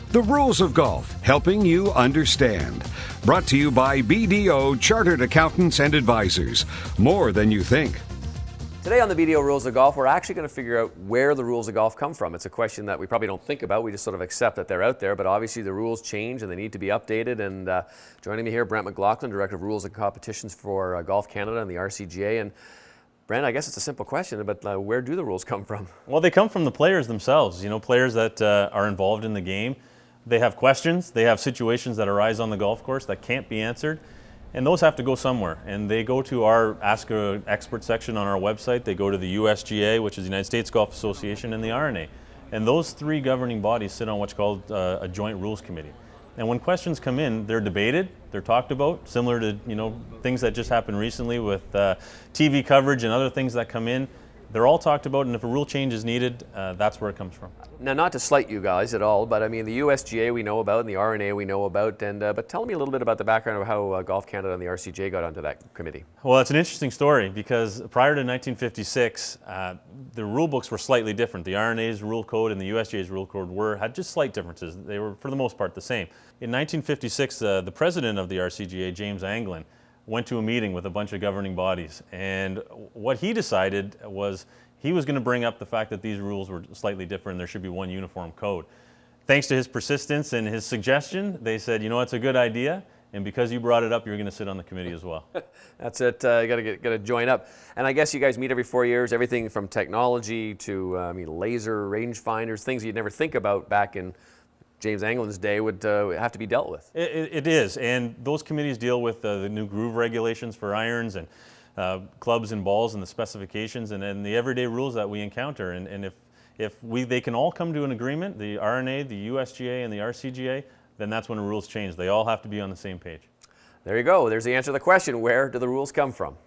The Rules of Golf, helping you understand. Brought to you by BDO Chartered Accountants and Advisors. More than you think. Today on the BDO Rules of Golf, we're actually going to figure out where the rules of golf come from. It's a question that we probably don't think about. We just sort of accept that they're out there, but obviously the rules change and they need to be updated. And joining me here, Brent McLaughlin, Director of Rules and Competitions for Golf Canada and the RCGA. And Brent, I guess it's a simple question, but where do the rules come from? Well, they come from the players themselves. You know, players that are involved in the game. They have questions. They have situations that arise on the golf course that can't be answered. And those have to go somewhere. And they go to our Ask an Expert section on our website. They go to the USGA, which is the United States Golf Association, and the R&A. And those three governing bodies sit on what's called a joint rules committee. And when questions come in, they're debated, they're talked about, similar to things that just happened recently with TV coverage and other things that come in. They're all talked about, and if a rule change is needed, that's where it comes from. Now, not to slight you guys at all, but I mean, the USGA we know about and the R&A we know about, and but tell me a little bit about the background of how Golf Canada and the RCGA got onto that committee. Well, it's an interesting story because prior to 1956, the rule books were slightly different. The R&A's rule code and the USGA's rule code had just slight differences. They were, for the most part, the same. In 1956, the president of the RCGA, James Anglin, went to a meeting with a bunch of governing bodies, and what he decided was he was going to bring up the fact that these rules were slightly different and there should be one uniform code. Thanks to his persistence and his suggestion, they said, you know, it's a good idea, and because you brought it up, you're going to sit on the committee as well. That's it. You got to join up. And I guess you guys meet every 4 years. Everything from technology to laser rangefinders, things you'd never think about back in James Anglin's day would have to be dealt with. It is, and those committees deal with the new groove regulations for irons and clubs and balls and the specifications and the everyday rules that we encounter. And if they can all come to an agreement, the R&A, the USGA, and the RCGA, then that's when the rules change. They all have to be on the same page. There you go. There's the answer to the question, where do the rules come from?